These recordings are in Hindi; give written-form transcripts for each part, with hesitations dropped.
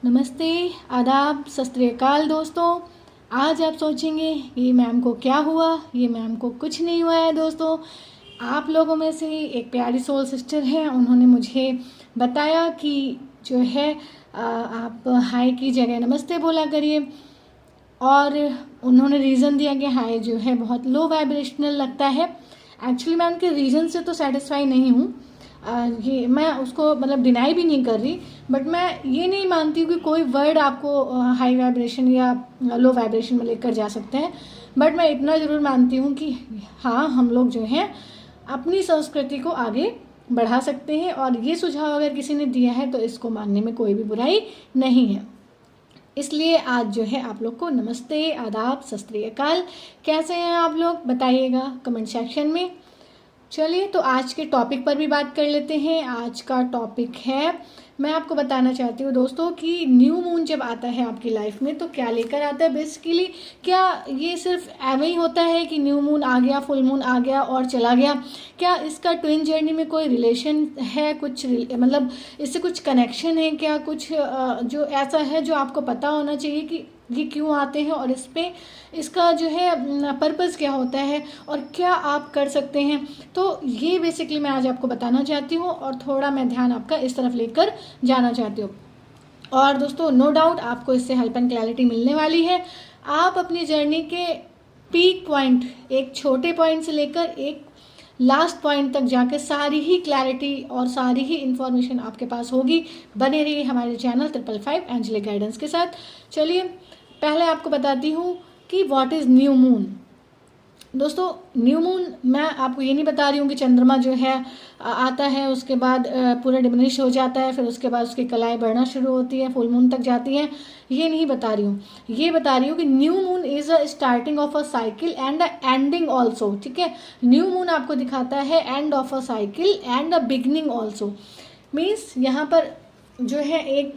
नमस्ते, आदाब, सत श्री अकाल दोस्तों। आज आप सोचेंगे ये मैम को क्या हुआ। ये मैम को कुछ नहीं हुआ है दोस्तों। आप लोगों में से एक प्यारी सोल सिस्टर है, उन्होंने मुझे बताया कि जो है आप हाय की जगह नमस्ते बोला करिए। और उन्होंने रीज़न दिया कि हाय जो है बहुत लो वाइब्रेशनल लगता है। एक्चुअली मैं उनके रीज़न से तो सेटिस्फाई नहीं हूँ। ये मैं उसको मतलब डिनाई भी नहीं कर रही, बट मैं ये नहीं मानती हूँ कि कोई वर्ड आपको हाई वाइब्रेशन या लो वाइब्रेशन में लेकर जा सकते हैं। बट मैं इतना ज़रूर मानती हूँ कि हाँ, हम लोग जो हैं अपनी संस्कृति को आगे बढ़ा सकते हैं। और ये सुझाव अगर किसी ने दिया है तो इसको मानने में कोई भी बुराई नहीं है। इसलिए आज जो है आप लोग को नमस्ते, आदाब, सत श्री अकाल। कैसे हैं आप लोग, बताइएगा कमेंट सेक्शन में। चलिए तो आज के टॉपिक पर भी बात कर लेते हैं। आज का टॉपिक है, मैं आपको बताना चाहती हूँ दोस्तों कि न्यू मून जब आता है आपकी लाइफ में तो क्या लेकर आता है बेसिकली। क्या ये सिर्फ एवं ही होता है कि न्यू मून आ गया, फुल मून आ गया और चला गया? क्या इसका ट्विन जर्नी में कोई रिलेशन है, कुछ मतलब इससे कुछ कनेक्शन है क्या? कुछ जो ऐसा है जो आपको पता होना चाहिए कि ये क्यों आते हैं और इस पे इसका जो है पर्पस क्या होता है और क्या आप कर सकते हैं। तो ये बेसिकली मैं आज आपको बताना चाहती हूँ और थोड़ा मैं ध्यान आपका इस तरफ लेकर जाना चाहती हूँ। और दोस्तों नो डाउट आपको इससे हेल्प एंड क्लैरिटी मिलने वाली है। आप अपनी जर्नी के पीक पॉइंट, एक छोटे पॉइंट से लेकर एक लास्ट पॉइंट तक जाके सारी ही क्लैरिटी और सारी ही इन्फॉर्मेशन आपके पास होगी। बने रहिए हमारे चैनल 555 एंजेलिक गाइडेंस के साथ। चलिए पहले आपको बताती हूँ कि व्हाट इज़ न्यू मून। दोस्तों न्यू मून, मैं आपको ये नहीं बता रही हूँ कि चंद्रमा जो है आता है उसके बाद पूरा डिमिनिश हो जाता है, फिर उसके बाद उसकी कलाएँ बढ़ना शुरू होती है, फुल मून तक जाती हैं। ये नहीं बता रही हूँ। ये बता रही हूँ कि new moon is a starting of a cycle and a ending also. ठीक है, न्यू मून आपको दिखाता है end of a cycle and a beginning also. Means यहाँ पर जो है एक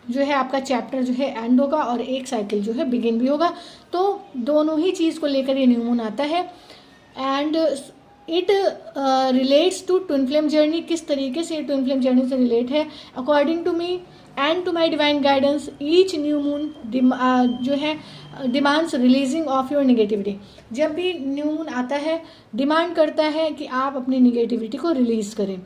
जो है आपका चैप्टर जो है एंड होगा और एक साइकिल जो है बिगिन भी होगा। तो दोनों ही चीज़ को लेकर ये न्यू मून आता है। And it relates to twin flame journey. किस तरीके से ट्विन फ्लेम जर्नी से रिलेट है? According to me and to my divine guidance, each new moon जो है demands releasing of your negativity. जब भी न्यू मून आता है डिमांड करता है कि आप अपनी निगेटिविटी को रिलीज़ करें।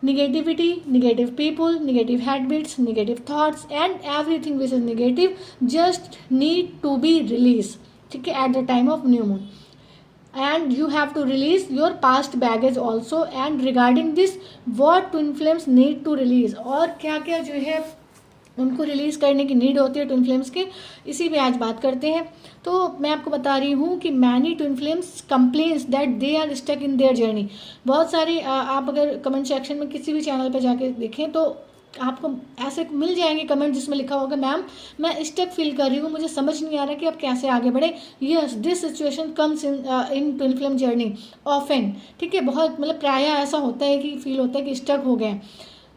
Negativity, negative people, negative habits, negative thoughts and everything which is negative just need to be released. ठीक है, at the time of new moon. And you have to release your past baggage also. And regarding this, what twin flames need to release और क्या क्या जो है उनको रिलीज़ करने की नीड होती है ट्विन फ्लेम्स के, इसी पे आज बात करते हैं। तो मैं आपको बता रही हूँ कि many twin flames complains that they are stuck in their journey. बहुत सारी आप अगर कमेंट सेक्शन में किसी भी चैनल पर जाके देखें तो आपको ऐसे मिल जाएंगे कमेंट जिसमें लिखा होगा मैम मैं स्टक फील कर रही हूँ, मुझे समझ नहीं आ रहा कि अब कैसे आगे बढ़े। Yes, this situation comes in twin flame journey often. ठीक है, बहुत मतलब प्रायः ऐसा होता है कि फील होता है कि स्टक हो गए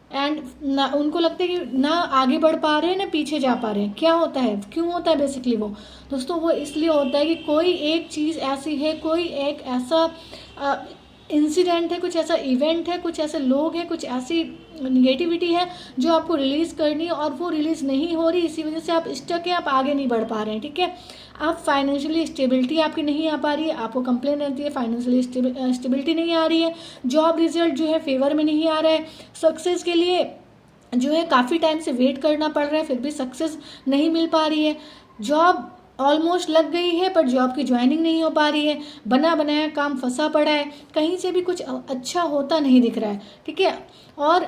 एंड ना उनको लगता है कि ना आगे बढ़ पा रहे हैं ना पीछे जा पा रहे हैं। क्या होता है, क्यों होता है बेसिकली वो दोस्तों? वो इसलिए होता है कि कोई एक चीज़ ऐसी है, कोई एक ऐसा इंसिडेंट है, कुछ ऐसा इवेंट है, कुछ ऐसे लोग हैं, कुछ ऐसी निगेटिविटी है जो आपको रिलीज़ करनी है और वो रिलीज़ नहीं हो रही। इसी वजह से आप स्टक हैं, आप आगे नहीं बढ़ पा रहे हैं। ठीक है, आप फाइनेंशियली स्टेबिलिटी आपकी नहीं आ पा रही है, आपको कंप्लेन रहती है फाइनेंशियली स्टेबिलिटी नहीं आ रही है, जॉब रिजल्ट जो है फेवर में नहीं आ रहा है, सक्सेस के लिए जो है काफ़ी टाइम से वेट करना पड़ रहा है फिर भी सक्सेस नहीं मिल पा रही है, जॉब ऑलमोस्ट लग गई है पर जॉब की ज्वाइनिंग नहीं हो पा रही है, बना बनाया काम फंसा पड़ा है, कहीं से भी कुछ अच्छा होता नहीं दिख रहा है। ठीक है, और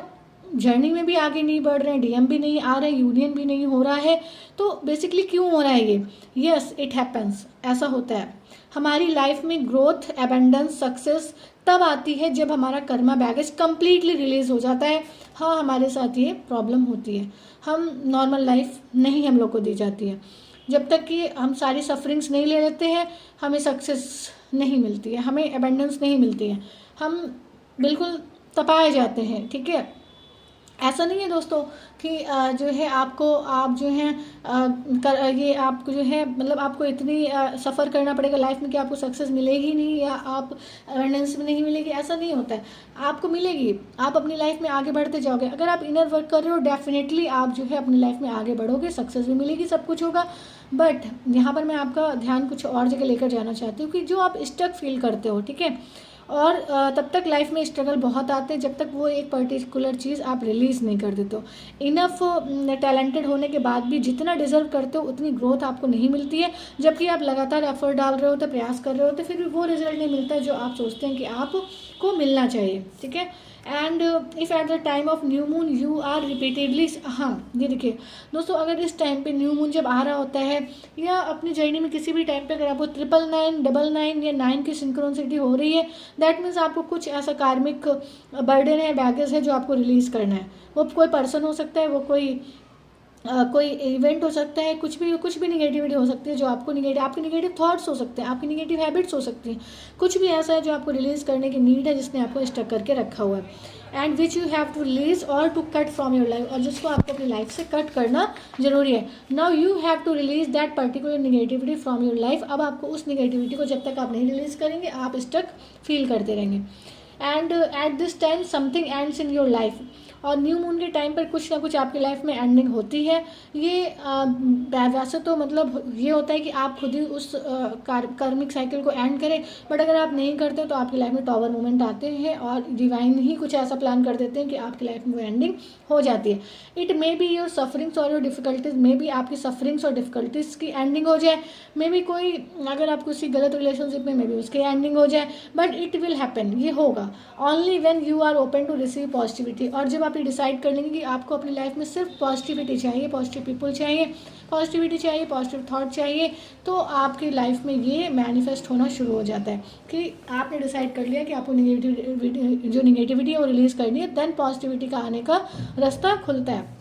जर्नी में भी आगे नहीं बढ़ रहे हैं, डीएम भी नहीं आ रहे, यूनियन भी नहीं हो रहा है। तो बेसिकली क्यों हो रहा है ये? यस, इट हैपन्स, ऐसा होता है। हमारी लाइफ में ग्रोथ, एबेंडेंस, सक्सेस तब आती है जब हमारा कर्मा बैगेज कम्प्लीटली रिलीज हो जाता है। हाँ, हमारे साथ ये प्रॉब्लम होती है, हम नॉर्मल लाइफ नहीं हम लोग को दी जाती है। जब तक कि हम सारी सफरिंग्स नहीं ले लेते हैं हमें सक्सेस नहीं मिलती है, हमें एबेंडेंस नहीं मिलती है, हम बिल्कुल तपाए जाते हैं। ठीक है, ऐसा नहीं है दोस्तों कि जो है आपको आप जो है ये आपको जो है मतलब आपको इतनी सफ़र करना पड़ेगा लाइफ में कि आपको सक्सेस मिलेगी नहीं या आप अवेंडेंस में नहीं मिलेगी, ऐसा नहीं होता है। आपको मिलेगी, आप अपनी लाइफ में आगे बढ़ते जाओगे। अगर आप इनर वर्क कर रहे हो डेफिनेटली आप जो है अपनी लाइफ में आगे बढ़ोगे, सक्सेस भी मिलेगी, सब कुछ होगा। बट यहाँ पर मैं आपका ध्यान कुछ और जगह लेकर जाना चाहती हूँ कि जो आप स्टक फील करते हो, ठीक है, और तब तक लाइफ में स्ट्रगल बहुत आते हैं जब तक वो एक पर्टिकुलर चीज़ आप रिलीज़ नहीं कर देते हो। इनफ टैलेंटेड होने के बाद भी जितना डिजर्व करते हो उतनी ग्रोथ आपको नहीं मिलती है, जबकि आप लगातार एफर्ट डाल रहे हो तो प्रयास कर रहे हो तो फिर भी वो रिजल्ट नहीं मिलता जो आप सोचते हैं कि आपको मिलना चाहिए, ठीक है। And if at the time of new moon you are repeatedly, हाँ ये देखिए दोस्तों, अगर इस टाइम पे न्यू मून जब आ रहा होता है या अपनी जर्नी में किसी भी टाइम पे अगर आपको 999, 99 या 9 की सिंक्रोनिसिटी हो रही है, दैट मीन्स आपको कुछ ऐसा कार्मिक बर्डन है, बैगेज है जो आपको रिलीज़ करना है। वो कोई पर्सन हो सकता है, वो कोई इवेंट हो सकता है, कुछ भी निगेटिविटी हो सकती है जो आपको आपके निगेटिव थॉट्स हो सकते हैं, आपकी निगेटिव हैबिट्स हो सकती हैं, कुछ भी ऐसा है जो आपको रिलीज़ करने की नीड है जिसने आपको स्टक करके रखा हुआ है, and which you have to release और to cut from your life, और जिसको आपको अपनी लाइफ से कट करना जरूरी है। Now you have to release that particular negativity from your life. अब आपको उस निगेटिविटी को जब तक आप नहीं रिलीज करेंगे आप स्टक फील करते रहेंगे। And at this time something ends in your life, और न्यू मून के टाइम पर कुछ ना कुछ आपकी लाइफ में एंडिंग होती है। ये वैसे तो मतलब ये होता है कि आप खुद ही उस कार्मिक साइकिल को एंड करें, बट अगर आप नहीं करते तो आपकी लाइफ में टॉवर मोमेंट आते हैं और डिवाइन ही कुछ ऐसा प्लान कर देते हैं कि आपकी लाइफ में वो एंडिंग हो जाती है। It may be your sufferings और योर डिफिकल्टीज, मे बी आपकी सफरिंग्स और डिफिकल्टीज की एंडिंग हो जाए, मे बी कोई अगर आप किसी गलत रिलेशनशिप में मे बी उसकी एंडिंग हो जाए, बट इट विल हैपन, ये होगा only when you are open to receive positivity. और जब आप ये डिसाइड कर लेंगे कि आपको अपनी लाइफ में सिर्फ पॉजिटिविटी चाहिए, पॉजिटिव पीपल चाहिए, पॉजिटिविटी चाहिए, पॉजिटिव थॉट चाहिए, तो आपकी लाइफ में ये मैनिफेस्ट होना शुरू हो जाता है कि आपने डिसाइड कर लिया कि आपको निगेटिविटी है वो रिलीज करनी है, देन पॉजिटिविटी का आने का रास्ता खुलता है।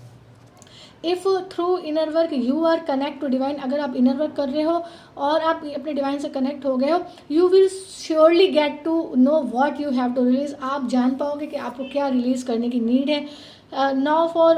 If through inner work you are connect to divine, अगर आप इनर वर्क कर रहे हो और आप अपने डिवाइन से कनेक्ट हो गए हो, you will surely get to know what you have to release. आप जान पाओगे कि आपको क्या रिलीज करने की नीड है। Now for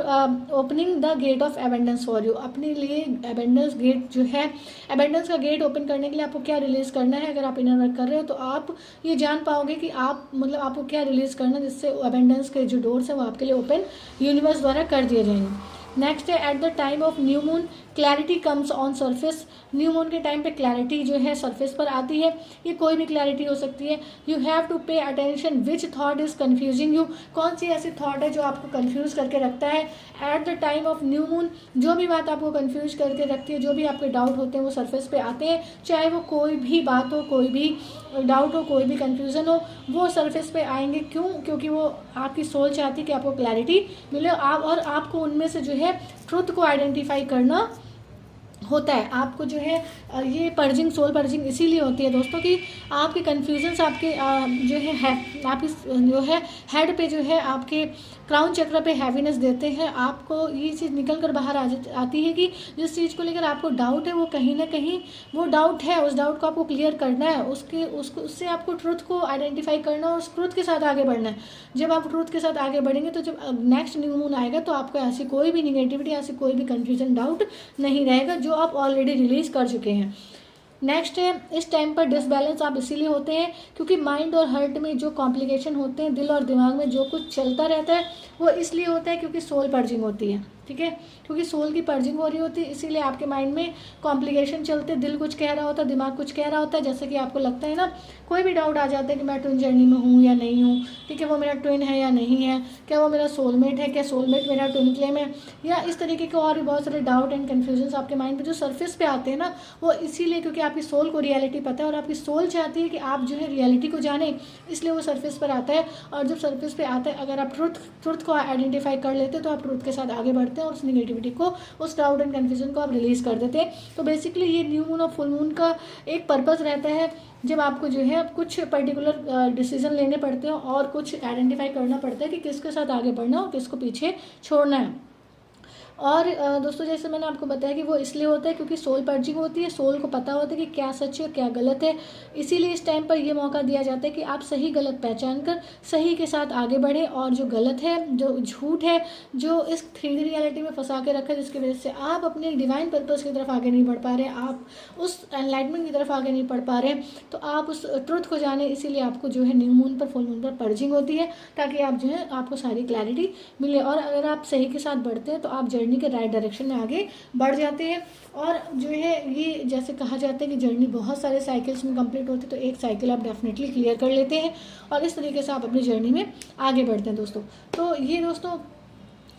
opening the gate of abundance for you, अपने लिए एबेंडेंस गेट जो है, एबेंडेंस का गेट ओपन करने के लिए आपको क्या रिलीज करना है। अगर आप इनर वर्क कर रहे हो तो आप ये जान पाओगे कि आप मतलब आपको क्या रिलीज करना है जिससे एबेंडेंस के जो डोर्स हैं वो आपके लिए ओपन यूनिवर्स द्वारा कर दिए जाएंगे। नेक्स्ट है eight the time of new moon clarity comes on surface, new moon के टाइम पे क्लैरिटी जो है सरफेस पर आती है। ये कोई भी क्लैरिटी हो सकती है। You have to pay attention which thought is confusing you, कौन सी ऐसी थॉट है जो आपको कन्फ्यूज करके रखता है। Eight the time of new moon जो भी बात आपको कन्फ्यूज करके रखती है, जो भी आपके डाउट होते हैं वो सरफेस पे आते हैं, चाहे वो कोई भी बात हो, कोई भी डाउट हो, कोई भी कन्फ्यूज़न हो, वो सरफेस पे आएंगे। क्यों? क्योंकि वो आपकी सोल चाहती है कि आपको क्लैरिटी मिले आप, और आपको उनमें से जो है ट्रुथ को आइडेंटिफाई करना होता है। आपको जो है ये पर्जिंग, सोल पर्जिंग इसीलिए होती है दोस्तों कि आपके कन्फ्यूजन्स आपके जो है आपकी जो है हेड पे जो है आपके क्राउन चक्र पे हैवीनेस देते हैं। आपको ये चीज़ निकल कर बाहर आती है कि जिस चीज़ को लेकर आपको डाउट है वो कहीं ना कहीं वो डाउट है, उस डाउट को आपको क्लियर करना है, उससे आपको ट्रुथ को आइडेंटिफाई करना और उस ट्रुथ के साथ आगे बढ़ना है। जब आप ट्रुथ के साथ आगे बढ़ेंगे तो जब नेक्स्ट न्यू मून आएगा तो आपको ऐसी कोई भी निगेटिविटी, ऐसी कोई भी कन्फ्यूजन, डाउट नहीं रहेगा जो आप ऑलरेडी रिलीज कर चुके हैं। नेक्स्ट है इस टाइम पर डिसबैलेंस आप इसीलिए होते हैं क्योंकि माइंड और हार्ट में जो कॉम्प्लिकेशन होते हैं, दिल और दिमाग में जो कुछ चलता रहता है वो इसलिए होता है क्योंकि सोल पर्जिंग होती है, ठीक है। क्योंकि सोल की पर्जिंग हो रही होती है इसीलिए आपके माइंड में कॉम्प्लिकेशन चलते, दिल कुछ कह रहा होता है, दिमाग कुछ कह रहा होता है। जैसे कि आपको लगता है ना, कोई भी डाउट आ जाता है कि मैं ट्विन जर्नी में हूँ या नहीं हूँ, ठीक है, वो मेरा ट्विन है या नहीं है, क्या वो मेरा सोलमेट है, क्या सोलमेट मेरा ट्विन फ्लेम है, या इस तरीके के और भी बहुत सारे डाउट एंड कन्फ्यूजन आपके माइंड में जो सरफेस पे आते हैं ना, वो इसीलिए क्योंकि आपकी सोल को रियलिटी पता है और आपकी सोल चाहती है कि आप जो है रियलिटी को जाने, इसलिए वो सरफेस पर आता है। और जब सरफेस पे आता है, अगर आप ट्रुथ को आइडेंटिफाई कर लेते हैं तो आप ट्रुथ के साथ आगे बढ़ते हैं और उस निगेटिविटी को, उस डाउट एंड कन्फ्यूजन को आप रिलीज कर देते हैं। तो बेसिकली ये न्यू मून और फुल मून का एक पर्पस रहता है जब आपको जो है कुछ पर्टिकुलर डिसीजन लेने पड़ते हैं और कुछ आइडेंटिफाई करना पड़ता है कि किसके साथ आगे बढ़ना और किसको पीछे छोड़ना है। और दोस्तों जैसे मैंने आपको बताया कि वो इसलिए होता है क्योंकि सोल पर्जिंग होती है, सोल को पता होता है कि क्या सच है क्या गलत है, इसीलिए इस टाइम पर ये मौका दिया जाता है कि आप सही गलत पहचान कर सही के साथ आगे बढ़ें, और जो गलत है, जो झूठ है, जो इस 3D रियलिटी में फंसा के रखा है, जिसकी वजह से आप अपने डिवाइन पर्पस की तरफ आगे नहीं बढ़ पा रहे, आप उस एनलाइटमेंट की तरफ आगे नहीं बढ़ पा रहे, तो आप उस ट्रुथ को जाने, इसीलिए आपको जो है न्यू मून पर, फुल मून पर पर्जिंग होती है, ताकि आप जो है आपको सारी क्लैरिटी मिले, और अगर आप सही के साथ बढ़ते हैं तो आप जर्नी के राइट डायरेक्शन में आगे बढ़ जाते हैं। और जो है ये जैसे कहा जाता है कि जर्नी बहुत सारे साइकिल्स में कंप्लीट होती है, तो एक साइकिल आप डेफिनेटली क्लियर कर लेते हैं और इस तरीके से आप अपनी जर्नी में आगे बढ़ते हैं दोस्तों। तो ये दोस्तों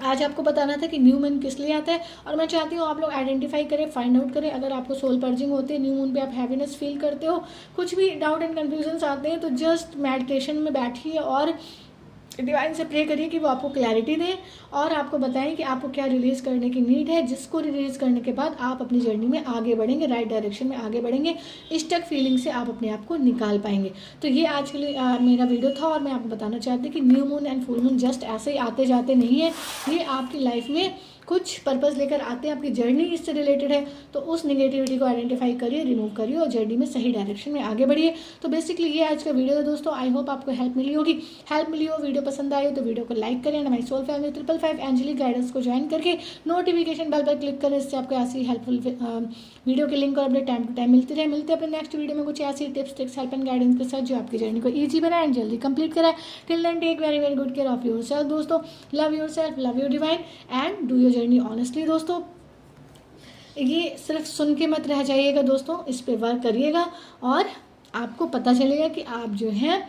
आज आपको बताना था कि न्यू मून किस लिए आता है, और मैं चाहती हूँ आप लोग आइडेंटिफाई करें, फाइंड आउट करें। अगर आपको सोल पर्जिंग होती है, न्यू मून पे आप हैवीनेस फील करते हो, कुछ भी डाउट एंड कन्फ्यूजन्स आते हैं, तो जस्ट मेडिटेशन में बैठिए और डिवाइन से प्रे करिए कि वो आपको क्लैरिटी दें और आपको बताएं कि आपको क्या रिलीज़ करने की नीड है, जिसको रिलीज़ करने के बाद आप अपनी जर्नी में आगे बढ़ेंगे, राइट डायरेक्शन में आगे बढ़ेंगे, स्टक फीलिंग से आप अपने आप को निकाल पाएंगे। तो ये आज के लिए मेरा वीडियो था, और मैं आपको बताना चाहती हूँ कि new moon and full moon just ऐसे ही आते जाते नहीं है, ये आपकी लाइफ में कुछ पर्पस लेकर आते हैं, आपकी जर्नी इससे रिलेटेड है, तो उस निगेटिविटी को आइडेंटिफाई करिए, रिमूव करिए और जर्नी में सही डायरेक्शन में आगे बढ़िए। तो बेसिकली ये आज का वीडियो है दोस्तों, आई होप आपको हेल्प मिली होगी। हेल्प मिली हो, वीडियो पसंद आई हो तो वीडियो को लाइक करें, हमारी सोल फैमिली 555 एंजेलिक गाइडेंस को ज्वाइन करके नोटिफिकेशन बेल पर क्लिक करें, इससे आपको ऐसी हेल्पफुल वीडियो के लिंक और अपडेट टाइम टू टाइम मिलती रहे। मिलते हैं अपने नेक्स्ट वीडियो में कुछ ऐसी tips tricks help and guidance के साथ जो आपकी जर्नी को ईजी बनाए एंड जल्दी कंप्लीट कराए। Till then take very very good care of your self दोस्तों, love your self, love your divine and do your journey honestly दोस्तों। ये सिर्फ सुन के मत रह जाइएगा दोस्तों, इस पे वर्क करिएगा और आपको पता चलेगा कि आप जो है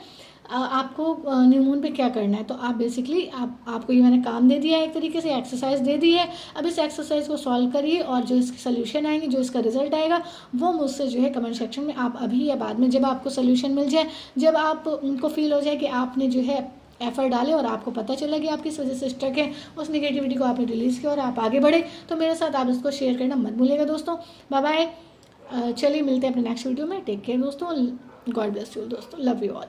आपको न्यू मून पे क्या करना है। तो आप बेसिकली आपको ये मैंने काम दे दिया है, एक तरीके से एक्सरसाइज दे दी है। अब इस एक्सरसाइज को सॉल्व करिए और जो इसके सोल्यूशन आएंगे, जो इसका रिजल्ट आएगा, वो मुझसे जो है कमेंट सेक्शन में आप अभी या बाद में, जब आपको सोल्यूशन मिल जाए, जब आप उनको फील हो जाए कि आपने जो है एफर्ट डाले और आपको पता चला कि आप किस वजह से स्टक है, उस नेगेटिविटी को आपने रिलीज़ किया और आप आगे बढ़े, तो मेरे साथ आप इसको शेयर करना मत भूलिएगा दोस्तों। बाय बाय, चलिए मिलते हैं अपने नेक्स्ट वीडियो में। टेक केयर दोस्तों, गॉड ब्लेस यू दोस्तों, लव यू ऑल।